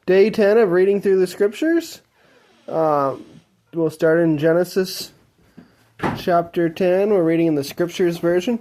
Day 10 of reading through the scriptures. We'll start in Genesis chapter 10. We're reading in the scriptures version.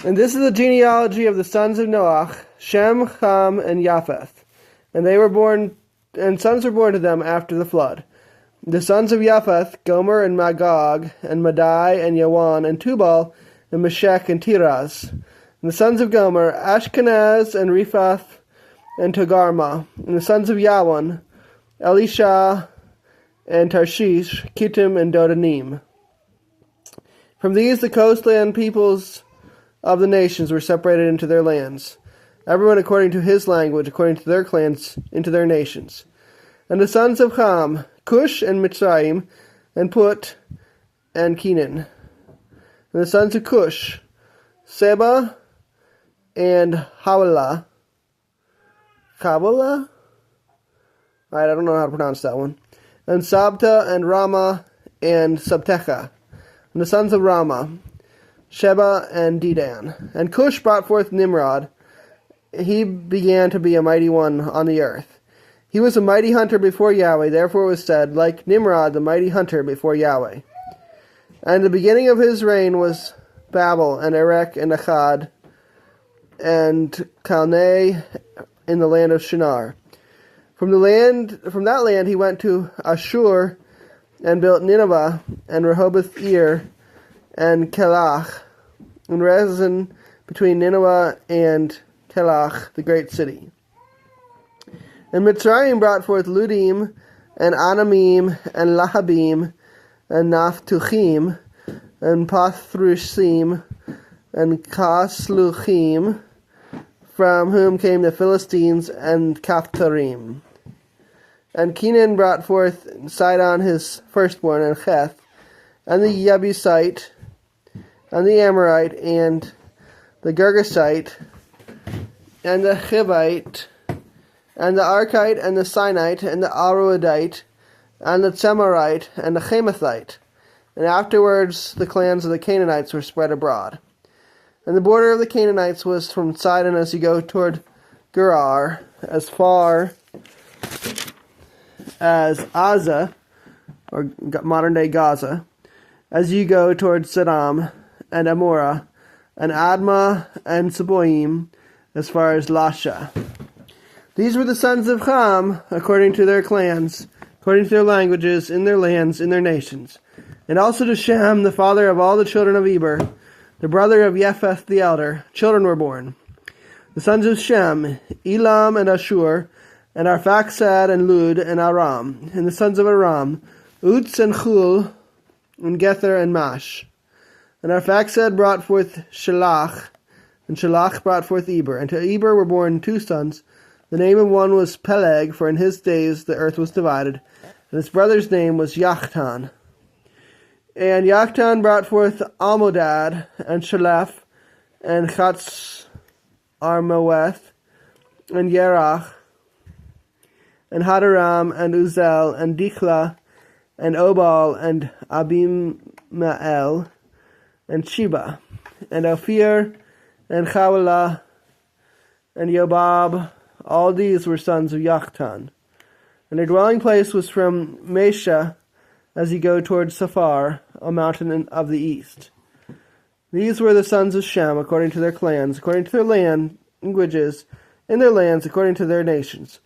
And this is the genealogy of the sons of Noach, Shem, Ham, and Japheth. And they were born, and sons were born to them after the flood. The sons of Japheth, Gomer and Magog, and Madai, and Yawan, and Tubal, and Meshech, and Tiras. And the sons of Gomer, Ashkenaz, and Riphath, and Togarma. And the sons of Yawan, Elisha, and Tarshish, Kittim, and Dodanim. From these the coastland peoples of the nations were separated into their lands, everyone according to his language, according to their clans, into their nations. And the sons of Ham, Cush and Mitzrayim, and Put, and Canaan. And the sons of Cush, Seba, and Havilah. Kabbalah? I don't know how to pronounce that one. And Sabta, and Rama, and Sabtecha. And the sons of Rama, Sheba, and Dedan. And Cush brought forth Nimrod. He began to be a mighty one on the earth. He was a mighty hunter before Yahweh, therefore it was said, like Nimrod, the mighty hunter before Yahweh. And the beginning of his reign was Babel, and Erech, and Akkad, and Calneh in the land of Shinar. From that land he went to Ashur, and built Nineveh, and Rehoboth-ir, and Kelach, and Rezin between Nineveh and Kelach, the great city. And Mitzrayim brought forth Ludim, and Anamim, and Lahabim, and Naphtuchim, and Pathrusim, and Kasluchim, from whom came the Philistines, and Caphtarim. And Canaan brought forth Sidon his firstborn, and Heth, and the Jebusite, and the Amorite, and the Girgasite, and the Hivite, and the Arkite, and the Sinite, and the Aroidite, and the Tzemarite, and the Hamathite. And afterwards the clans of the Canaanites were spread abroad. And the border of the Canaanites was from Sidon as you go toward Gerar, as far as Gaza, or modern-day Gaza, as you go toward Saddam, and Amorah, and Admah, and Seboim, as far as Lasha. These were the sons of Ham, according to their clans, according to their languages, in their lands, in their nations. And also to Shem, the father of all the children of Eber, the brother of Japheth the elder, children were born. The sons of Shem, Elam and Ashur, and Arphaxad and Lud and Aram. And the sons of Aram, Uts and Chul, and Gether and Mash. And Arphaxad brought forth Shelach, and Shelach brought forth Eber. And to Eber were born two sons. The name of one was Peleg, for in his days the earth was divided, and his brother's name was Yachtan. And Yachtan brought forth Almodad, and Shalef, and Chatz Armaweth, and Yerach, and Hadaram, and Uzel, and Dikla, and Obal, and Abimael, and Sheba, and Ophir, and Chawilah, and Yobab. All these were sons of Yachtan. And their dwelling place was from Mesha, as you go toward Safar, a mountain of the east. These were the sons of Shem, according to their clans, according to their languages, in their lands, according to their nations.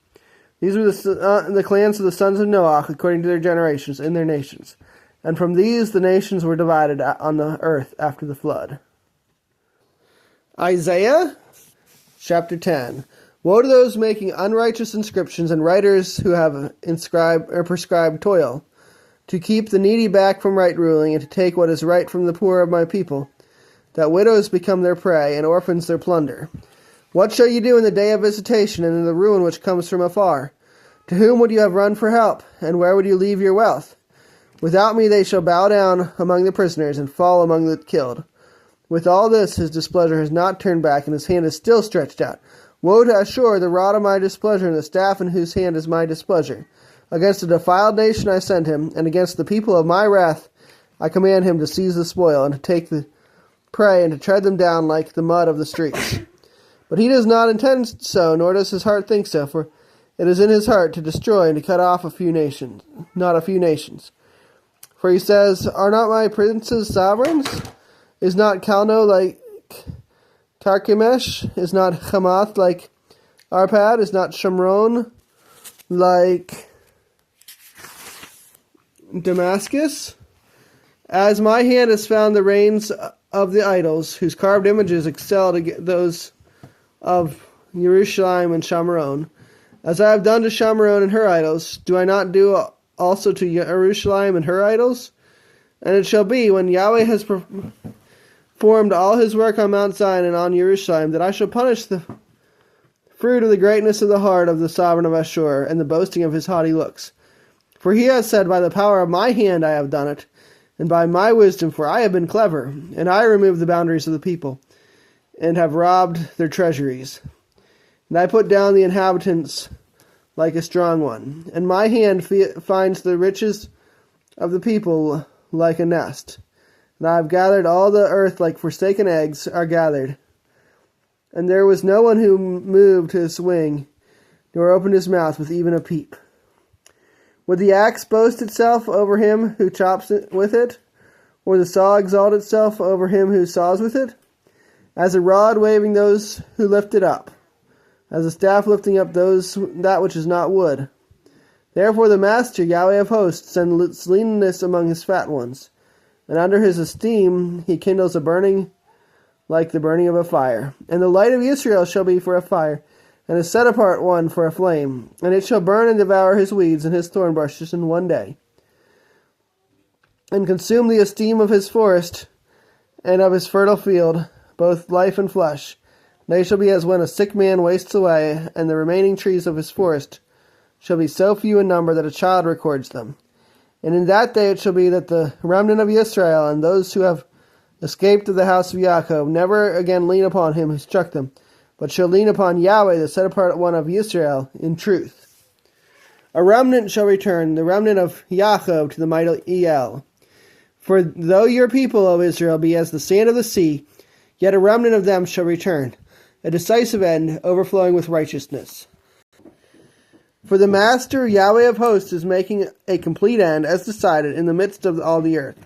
These were the clans of the sons of Noach, according to their generations, in their nations. And from these the nations were divided on the earth after the flood. Isaiah, chapter 10. Woe to those making unrighteous inscriptions and writers who have prescribed toil, to keep the needy back from right ruling, and to take what is right from the poor of my people, that widows become their prey, and orphans their plunder. What shall you do in the day of visitation, and in the ruin which comes from afar? To whom would you have run for help, and where would you leave your wealth? Without me they shall bow down among the prisoners, and fall among the killed. With all this his displeasure has not turned back, and his hand is still stretched out. Woe to Ashur, the rod of my displeasure, and the staff in whose hand is my displeasure. Against a defiled nation I send him, and against the people of my wrath I command him to seize the spoil, and to take the prey, and to tread them down like the mud of the streets. But he does not intend so, nor does his heart think so, for it is in his heart to destroy and to cut off not a few nations. For he says, are not my princes sovereigns? Is not Calno like Carchemish? Is not Hamath like Arpad? Is not Shomron like Damascus? As my hand has found the reins of the idols, whose carved images excel those of Jerusalem and Shomron, as I have done to Shomron and her idols, do I not do also to Jerusalem and her idols? And it shall be, when Yahweh has performed all his work on Mount Zion and on Jerusalem, that I shall punish the fruit of the greatness of the heart of the sovereign of Ashur, and the boasting of his haughty looks. For he has said, by the power of my hand I have done it, and by my wisdom, for I have been clever, and I removed the boundaries of the people, and have robbed their treasuries. And I put down the inhabitants like a strong one, and my hand finds the riches of the people like a nest. And I have gathered all the earth like forsaken eggs are gathered. And there was no one who moved his wing, nor opened his mouth with even a peep. Would the axe boast itself over him who chops it with it? Or the saw exalt itself over him who saws with it? As a rod waving those who lift it up, as a staff lifting up that which is not wood. Therefore the Master, Yahweh of hosts, sends leanness among his fat ones, and under his esteem he kindles a burning like the burning of a fire. And the light of Israel shall be for a fire, and a set apart one for a flame, and it shall burn and devour his weeds and his thorn bushes in one day, and consume the esteem of his forest and of his fertile field, both life and flesh. They shall be as when a sick man wastes away, and the remaining trees of his forest shall be so few in number that a child records them. And in that day it shall be that the remnant of Israel and those who have escaped of the house of Jacob never again lean upon him who struck them, but shall lean upon Yahweh, the set-apart one of Israel, in truth. A remnant shall return, the remnant of Jacob, to the mighty El. For though your people, O Israel, be as the sand of the sea, yet a remnant of them shall return, a decisive end, overflowing with righteousness. For the Master, Yahweh of hosts, is making a complete end, as decided, in the midst of all the earth.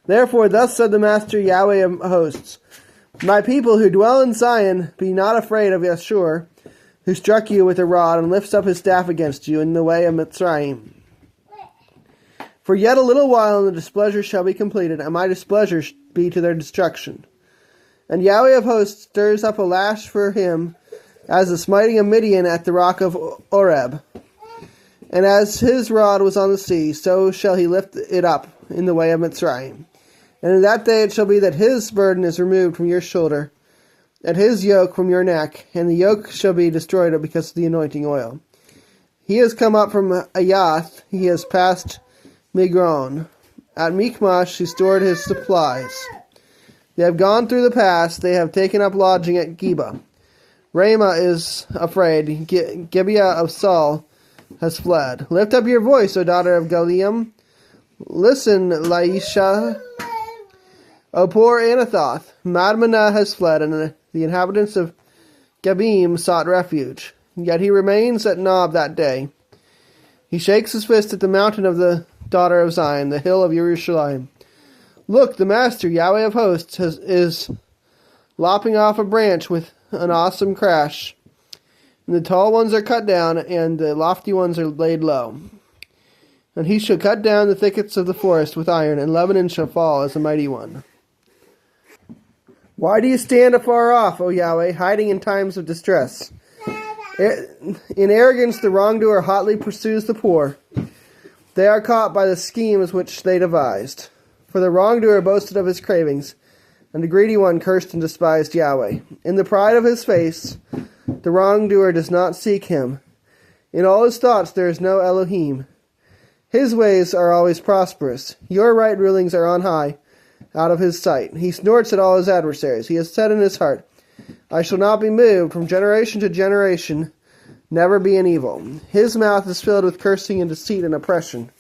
Therefore, thus said the Master, Yahweh of hosts, my people who dwell in Zion, be not afraid of Ashur, who struck you with a rod and lifts up his staff against you in the way of Mitzrayim. For yet a little while, and the displeasure shall be completed, and my displeasure be to their destruction. And Yahweh of hosts stirs up a lash for him, as the smiting of Midian at the rock of Oreb. And as his rod was on the sea, so shall he lift it up in the way of Mitzrayim. And in that day it shall be that his burden is removed from your shoulder, and his yoke from your neck, and the yoke shall be destroyed because of the anointing oil. He has come up from Ayath, he has passed Migron. At Michmash he stored his supplies. They have gone through the pass, they have taken up lodging at Geba. Ramah is afraid, Gibeah of Saul has fled. Lift up your voice, O daughter of Galiam. Listen, Laisha. O poor Anathoth, Madmenah has fled, and the inhabitants of Gebim sought refuge. Yet he remains at Nob that day. He shakes his fist at the mountain of the daughter of Zion, the hill of Jerusalem. Look, the Master, Yahweh of hosts, is lopping off a branch with an awesome crash. And the tall ones are cut down, and the lofty ones are laid low. And he shall cut down the thickets of the forest with iron, and Lebanon shall fall as a mighty one. Why do you stand afar off, O Yahweh, hiding in times of distress? In arrogance the wrongdoer hotly pursues the poor. They are caught by the schemes which they devised. For the wrongdoer boasted of his cravings, and the greedy one cursed and despised Yahweh. In the pride of his face, the wrongdoer does not seek him. In all his thoughts there is no Elohim. His ways are always prosperous. Your right rulings are on high, out of his sight. He snorts at all his adversaries. He has said in his heart, I shall not be moved. From generation to generation, never be an evil. His mouth is filled with cursing and deceit and oppression.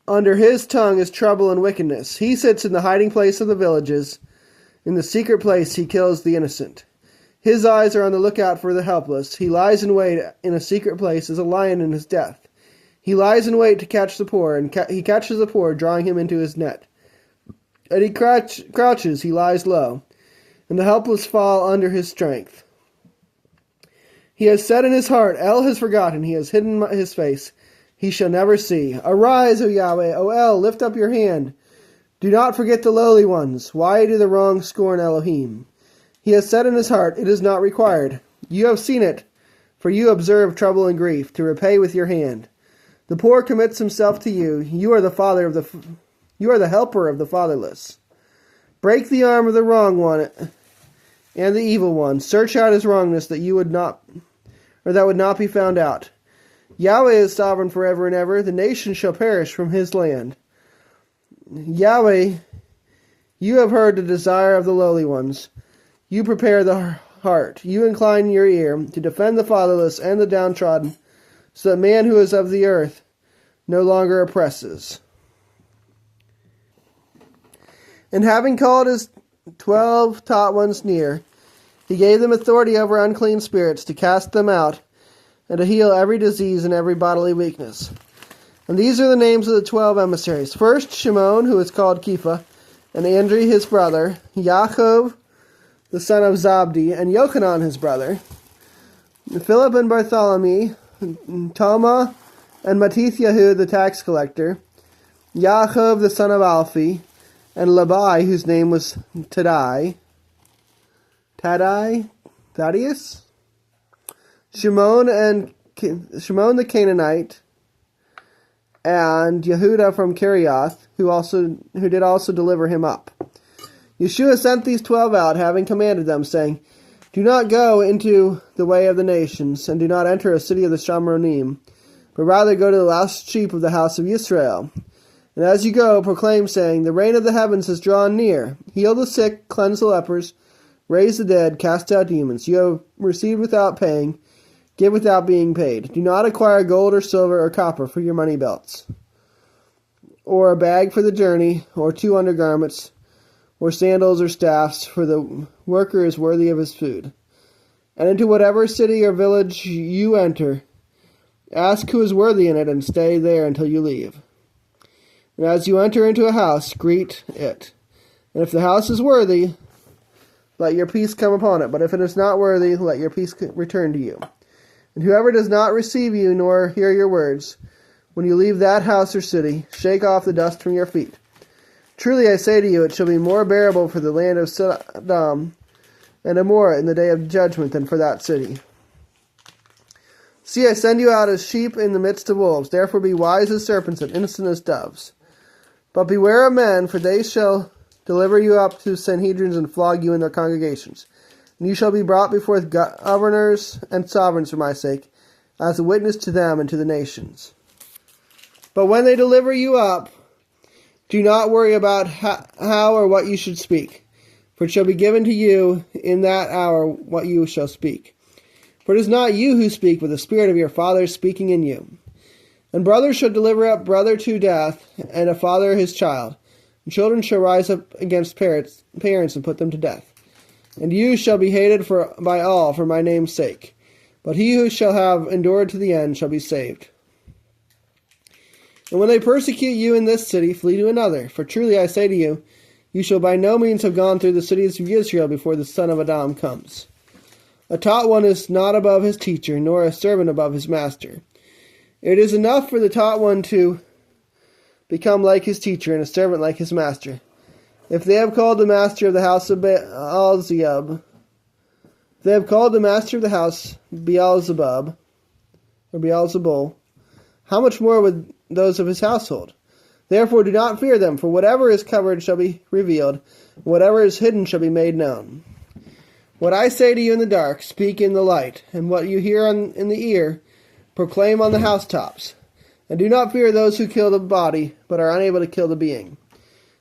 Under his tongue is trouble and wickedness. He sits in the hiding place of the villages. In the secret place he kills the innocent. His eyes are on the lookout for the helpless. He lies in wait in a secret place as a lion in his death. He lies in wait to catch the poor, and he catches the poor, drawing him into his net. And he crouches, he lies low, and the helpless fall under his strength. He has said in his heart, El has forgotten, he has hidden his face. He shall never see. Arise, O Yahweh, O El, lift up your hand. Do not forget the lowly ones. Why do the wrong scorn Elohim? He has said in his heart, it is not required. You have seen it, for you observe trouble and grief, to repay with your hand. The poor commits himself to you. You are the helper of the fatherless. Break the arm of the wrong one and the evil one. Search out his wrongness that would not be found out. Yahweh is sovereign forever and ever. The nation shall perish from his land. Yahweh, you have heard the desire of the lowly ones. You prepare the heart. You incline your ear to defend the fatherless and the downtrodden, so that man who is of the earth no longer oppresses. And having called his 12 taught ones near, he gave them authority over unclean spirits to cast them out and to heal every disease and every bodily weakness. And these are the names of the 12 emissaries. First, Shimon, who is called Kepha, and Andri his brother, Yaakov, the son of Zabdi, and Yochanan his brother, Philip and Bartholomew, Toma and Matithyahu the tax collector, Yaakov the son of Alphi, and Labai, whose name was Thaddeus, Shimon the Canaanite, and Yehuda from Kerioth, who did also deliver him up. Yeshua sent these 12 out, having commanded them, saying, Do not go into the way of the nations, and do not enter a city of the Shamronim, but rather go to the lost sheep of the house of Israel. And as you go, proclaim, saying, The reign of the heavens has drawn near. Heal the sick, cleanse the lepers, raise the dead, cast out demons. You have received without paying, give without being paid. Do not acquire gold or silver or copper for your money belts, or a bag for the journey, or 2 undergarments, or sandals or staffs, for the worker is worthy of his food. And into whatever city or village you enter, ask who is worthy in it, and stay there until you leave. And as you enter into a house, greet it. And if the house is worthy, let your peace come upon it. But if it is not worthy, let your peace return to you. And whoever does not receive you nor hear your words, when you leave that house or city, shake off the dust from your feet. Truly I say to you, it shall be more bearable for the land of Sodom and Amorah in the day of judgment than for that city. See, I send you out as sheep in the midst of wolves. Therefore be wise as serpents and innocent as doves. But beware of men, for they shall deliver you up to Sanhedrins and flog you in their congregations. And you shall be brought before governors and sovereigns for my sake, as a witness to them and to the nations. But when they deliver you up, do not worry about how or what you should speak, for it shall be given to you in that hour what you shall speak. For it is not you who speak, but the Spirit of your Father speaking in you. And brother shall deliver up brother to death, and a father his child. And children shall rise up against parents and put them to death. And you shall be hated by all for my name's sake. But he who shall have endured to the end shall be saved. And when they persecute you in this city, flee to another. For truly I say to you, you shall by no means have gone through the cities of Israel before the Son of Adam comes. A taught one is not above his teacher, nor a servant above his master. It is enough for the taught one to become like his teacher, and a servant like his master. If they have called the master of the house of Beelzebub, or Beelzebul, how much more would those of his household? Therefore do not fear them, for whatever is covered shall be revealed, and whatever is hidden shall be made known. What I say to you in the dark, speak in the light, and what you hear in the ear, proclaim on the housetops. And do not fear those who kill the body, but are unable to kill the being.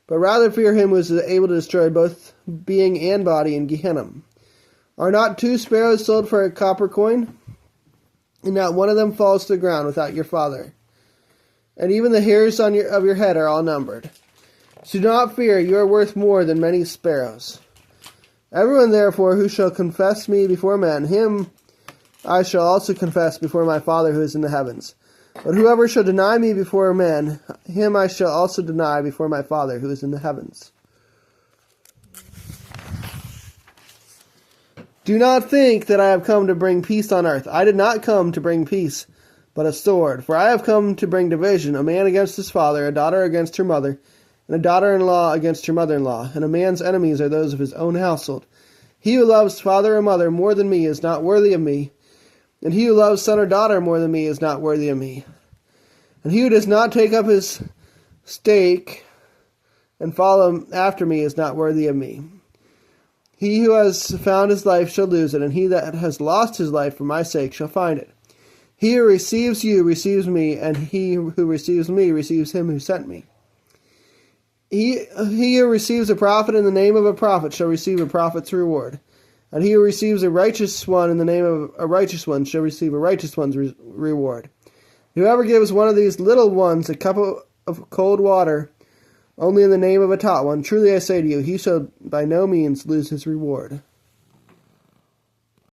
But rather fear him who is able to destroy both being and body in Gehenna. Are not 2 sparrows sold for a copper coin? And not one of them falls to the ground without your Father. And even the hairs of your head are all numbered. So do not fear, you are worth more than many sparrows. Everyone therefore who shall confess me before men, him I shall also confess before my Father who is in the heavens. But whoever shall deny me before men, him I shall also deny before my Father who is in the heavens. Do not think that I have come to bring peace on earth. I did not come to bring peace, but a sword. For I have come to bring division, a man against his father, a daughter against her mother, and a daughter-in-law against her mother-in-law. And a man's enemies are those of his own household. He who loves father or mother more than me is not worthy of me, and he who loves son or daughter more than me is not worthy of me. And he who does not take up his stake and follow after me is not worthy of me. He who has found his life shall lose it, and he that has lost his life for my sake shall find it. He who receives you receives me, and he who receives me receives him who sent me. He who receives a prophet in the name of a prophet shall receive a prophet's reward. And he who receives a righteous one in the name of a righteous one shall receive a righteous one's reward. Whoever gives one of these little ones a cup of cold water, only in the name of a taught one, truly I say to you, he shall by no means lose his reward.